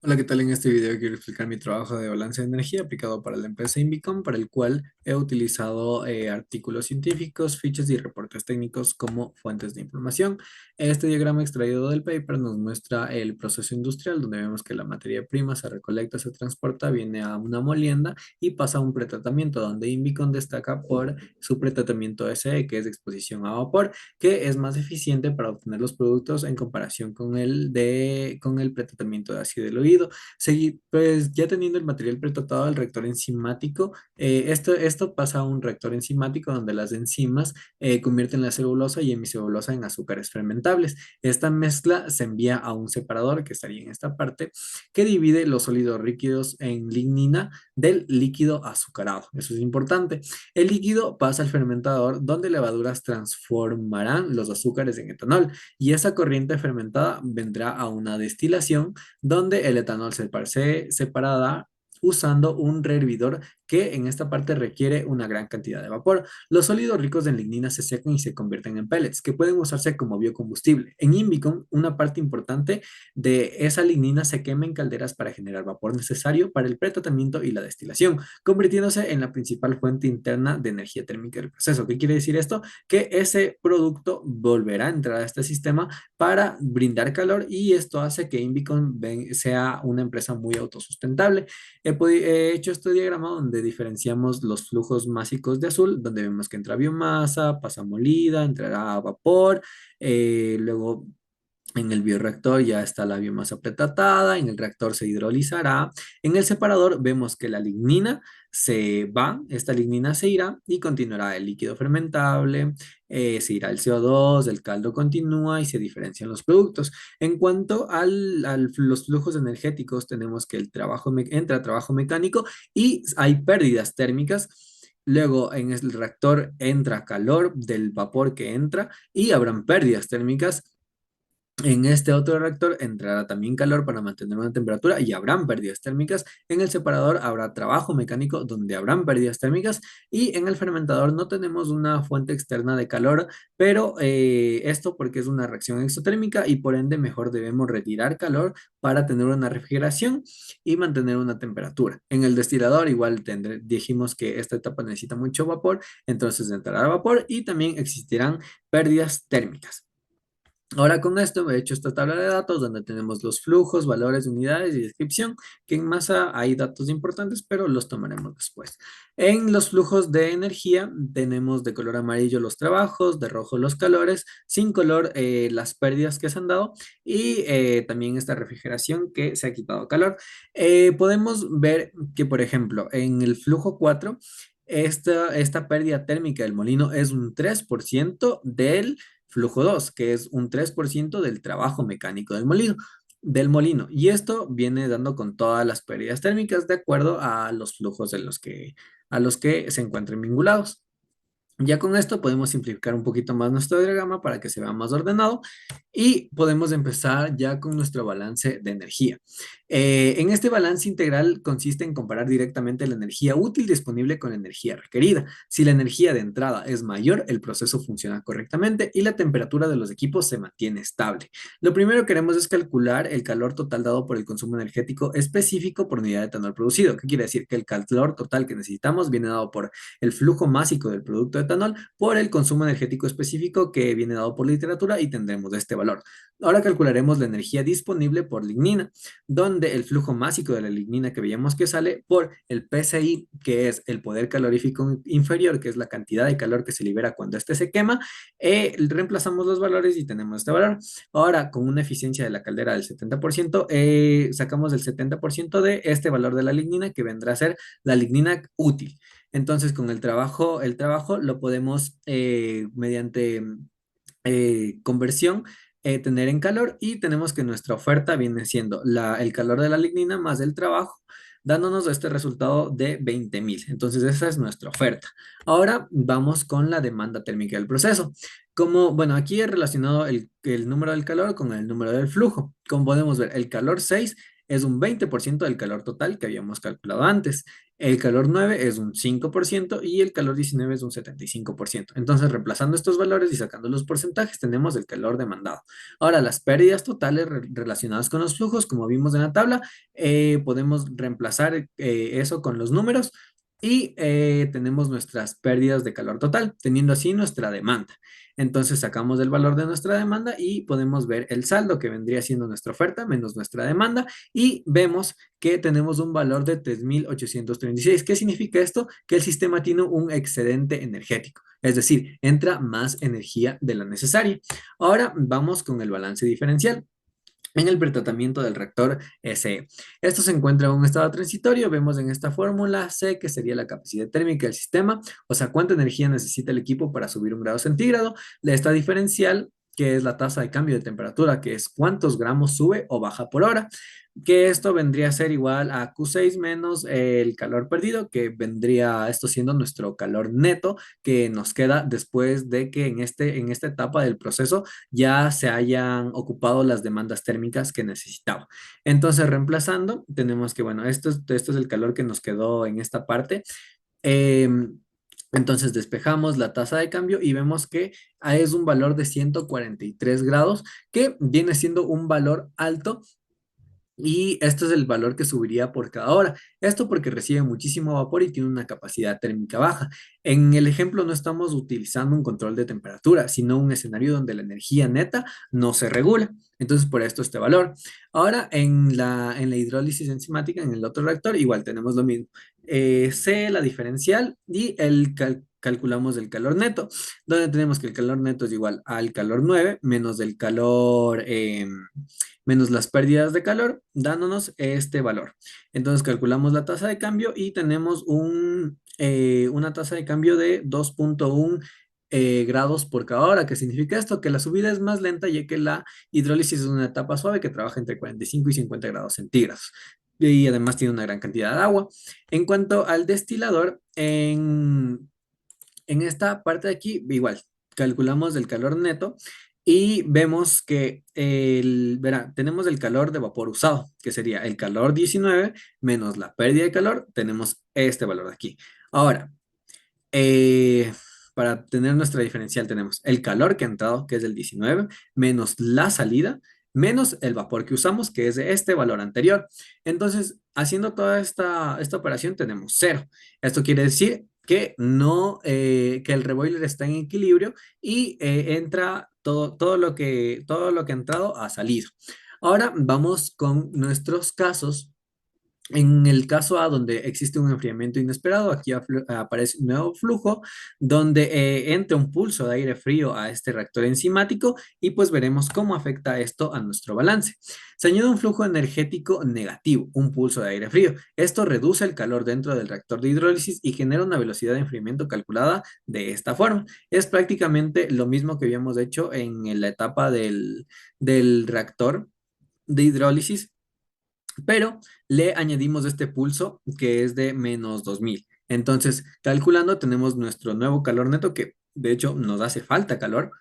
Hola, ¿qué tal? En este video quiero explicar mi trabajo de balance de energía aplicado para la empresa Invicom, para el cual he utilizado artículos científicos, fichas y reportes técnicos como fuentes de información. Este diagrama extraído del paper nos muestra el proceso industrial, donde vemos que la materia prima se recolecta, se transporta, viene a una molienda y pasa a un pretratamiento, donde Invicom destaca por su pretratamiento SE, que es de exposición a vapor, que es más eficiente para obtener los productos en comparación con el pretratamiento de ácido diluido. Pues ya teniendo el material pretratado del reactor enzimático, esto pasa a un reactor enzimático donde las enzimas convierten la celulosa y hemicelulosa en azúcares fermentables. Esta mezcla se envía a un separador que estaría en esta parte, que divide los sólidos líquidos en lignina del líquido azucarado. Eso es importante. El líquido pasa al fermentador, donde levaduras transformarán los azúcares en etanol, y esa corriente fermentada vendrá a una destilación, donde el etanol se separará usando un rehervidor que en esta parte requiere una gran cantidad de vapor. Los sólidos ricos en lignina se secan y se convierten en pellets, que pueden usarse como biocombustible. En Invicom, una parte importante de esa lignina se quema en calderas para generar vapor necesario para el pretratamiento y la destilación, convirtiéndose en la principal fuente interna de energía térmica del proceso. ¿Qué quiere decir esto? Que ese producto volverá a entrar a este sistema para brindar calor, y esto hace que Invicom sea una empresa muy autosustentable. He hecho este diagrama donde diferenciamos los flujos básicos de azul, donde vemos que entra biomasa, pasa molida, entrará a vapor, luego en el bioreactor ya está la biomasa pretratada, en el reactor se hidrolizará. En el separador vemos que la lignina se va, esta lignina se irá y continuará el líquido fermentable, se irá el CO2, el caldo continúa y se diferencian los productos. En cuanto los flujos energéticos, tenemos que entra trabajo mecánico y hay pérdidas térmicas. Luego en el reactor entra calor del vapor que entra y habrán pérdidas térmicas. En este otro reactor entrará también calor para mantener una temperatura y habrán pérdidas térmicas. En el separador habrá trabajo mecánico donde habrán pérdidas térmicas, y en el fermentador no tenemos una fuente externa de calor, pero esto porque es una reacción exotérmica y por ende mejor debemos retirar calor para tener una refrigeración y mantener una temperatura. En el destilador igual dijimos que esta etapa necesita mucho vapor, entonces entrará vapor y también existirán pérdidas térmicas. Ahora con esto he hecho esta tabla de datos donde tenemos los flujos, valores, unidades y descripción, que en masa hay datos importantes, pero los tomaremos después. En los flujos de energía tenemos de color amarillo los trabajos, de rojo los calores, sin color las pérdidas que se han dado, y también esta refrigeración que se ha quitado calor. Podemos ver que, por ejemplo, en el flujo 4 esta pérdida térmica del molino es un 3% del flujo 2, que es un 3% del trabajo mecánico del molino. Y esto viene dando con todas las pérdidas térmicas de acuerdo a los flujos a los que se encuentren vinculados. Ya con esto podemos simplificar un poquito más nuestro diagrama para que se vea más ordenado, y podemos empezar ya con nuestro balance de energía. En este balance integral consiste en comparar directamente la energía útil disponible con la energía requerida. Si la energía de entrada es mayor, el proceso funciona correctamente y la temperatura de los equipos se mantiene estable. Lo primero que queremos es calcular el calor total dado por el consumo energético específico por unidad de etanol producido. ¿Qué quiere decir? Que el calor total que necesitamos viene dado por el flujo másico del producto de etanol por el consumo energético específico que viene dado por literatura, y tendremos este valor. Ahora calcularemos la energía disponible por lignina, donde el flujo másico de la lignina que veíamos que sale por el PCI, que es el poder calorífico inferior, que es la cantidad de calor que se libera cuando este se quema, reemplazamos los valores y tenemos este valor. Ahora, con una eficiencia de la caldera del 70%, sacamos el 70% de este valor de la lignina, que vendrá a ser la lignina útil. Entonces, con el trabajo lo podemos mediante conversión tener en calor, y tenemos que nuestra oferta viene siendo el calor de la lignina más el trabajo, dándonos este resultado de 20.000. Entonces, esa es nuestra oferta. Ahora vamos con la demanda térmica del proceso. Como, bueno, aquí he relacionado el número del calor con el número del flujo. Como podemos ver, el calor 6 es un 20% del calor total que habíamos calculado antes. El calor 9 es un 5% y el calor 19 es un 75%. Entonces, reemplazando estos valores y sacando los porcentajes, tenemos el calor demandado. Ahora, las pérdidas totales relacionadas con los flujos, como vimos en la tabla, podemos reemplazar eso con los números y tenemos nuestras pérdidas de calor total, teniendo así nuestra demanda. Entonces sacamos el valor de nuestra demanda y podemos ver el saldo que vendría siendo nuestra oferta menos nuestra demanda y vemos que tenemos un valor de 3.836. ¿Qué significa esto? Que el sistema tiene un excedente energético, es decir, entra más energía de la necesaria. Ahora vamos con el balance diferencial. En el pretratamiento del reactor SE. Esto se encuentra en un estado transitorio. Vemos en esta fórmula C, que sería la capacidad térmica del sistema, o sea, cuánta energía necesita el equipo para subir un grado centígrado. Esta diferencial, que es la tasa de cambio de temperatura, que es cuántos gramos sube o baja por hora, que esto vendría a ser igual a Q6 menos el calor perdido, que vendría esto siendo nuestro calor neto que nos queda después de que en esta etapa del proceso ya se hayan ocupado las demandas térmicas que necesitaba. Entonces, reemplazando, tenemos que, bueno, esto es el calor que nos quedó en esta parte. Entonces despejamos la tasa de cambio y vemos que es un valor de 143 grados, que viene siendo un valor alto y este es el valor que subiría por cada hora. Esto porque recibe muchísimo vapor y tiene una capacidad térmica baja. En el ejemplo no estamos utilizando un control de temperatura, sino un escenario donde la energía neta no se regula. Entonces, por esto este valor. Ahora, en la hidrólisis enzimática, en el otro reactor, igual tenemos lo mismo. C, la diferencial, y calculamos el calor neto, donde tenemos que el calor neto es igual al calor 9 menos el calor menos las pérdidas de calor, dándonos este valor. Entonces calculamos la tasa de cambio y tenemos una tasa de cambio de 2.1 grados por cada hora. ¿Qué significa esto? Que la subida es más lenta ya que la hidrólisis es una etapa suave que trabaja entre 45 y 50 grados centígrados. Y además tiene una gran cantidad de agua. En cuanto al destilador, en esta parte de aquí, igual, calculamos el calor neto y vemos que verá, tenemos el calor de vapor usado, que sería el calor 19 menos la pérdida de calor, tenemos este valor de aquí. Ahora, eh, para tener nuestra diferencial tenemos el calor que ha entrado, que es el 19, menos la salida, menos el vapor que usamos, que es de este valor anterior. Entonces, haciendo toda esta operación tenemos cero. Esto quiere decir que no, que el reboiler está en equilibrio y entra todo lo que ha entrado ha salido. Ahora vamos con nuestros casos. En el caso A, donde existe un enfriamiento inesperado, aquí aparece un nuevo flujo donde entra un pulso de aire frío a este reactor enzimático y pues veremos cómo afecta esto a nuestro balance. Se añade un flujo energético negativo, un pulso de aire frío. Esto reduce el calor dentro del reactor de hidrólisis y genera una velocidad de enfriamiento calculada de esta forma. Es prácticamente lo mismo que habíamos hecho en la etapa del reactor de hidrólisis, pero le añadimos este pulso que es de menos 2000. Entonces, calculando, tenemos nuestro nuevo calor neto, que de hecho nos hace falta calor,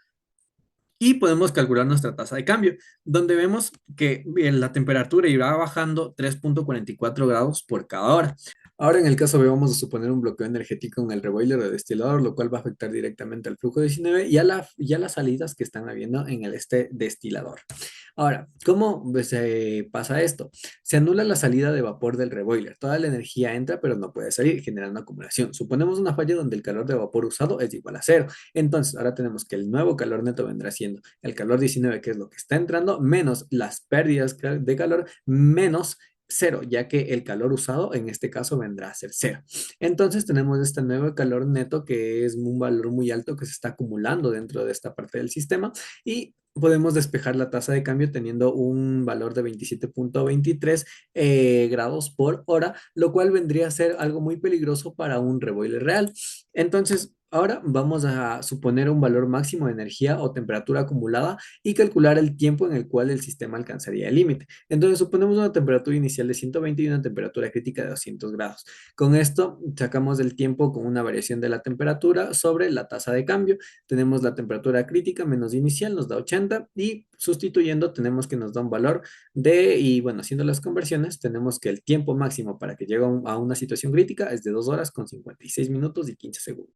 y podemos calcular nuestra tasa de cambio, donde vemos que la temperatura irá bajando 3.44 grados por cada hora. Ahora en el caso B vamos a suponer un bloqueo energético en el reboiler o destilador, lo cual va a afectar directamente al flujo 19 y a las salidas que están habiendo en este destilador. Ahora, ¿cómo se pasa esto? Se anula la salida de vapor del reboiler. Toda la energía entra, pero no puede salir, generando acumulación. Suponemos una falla donde el calor de vapor usado es igual a cero. Entonces, ahora tenemos que el nuevo calor neto vendrá siendo el calor 19, que es lo que está entrando, menos las pérdidas de calor, menos cero, ya que el calor usado en este caso vendrá a ser cero. Entonces tenemos este nuevo calor neto que es un valor muy alto que se está acumulando dentro de esta parte del sistema y podemos despejar la tasa de cambio teniendo un valor de 27.23 grados por hora, lo cual vendría a ser algo muy peligroso para un reboiler real. Entonces, Ahora vamos a suponer un valor máximo de energía o temperatura acumulada y calcular el tiempo en el cual el sistema alcanzaría el límite. Entonces suponemos una temperatura inicial de 120 y una temperatura crítica de 200 grados. Con esto sacamos el tiempo con una variación de la temperatura sobre la tasa de cambio. Tenemos la temperatura crítica menos inicial, nos da 80 y sustituyendo tenemos que nos da un valor y bueno, haciendo las conversiones, tenemos que el tiempo máximo para que llegue a una situación crítica es de 2 horas con 56 minutos y 15 segundos.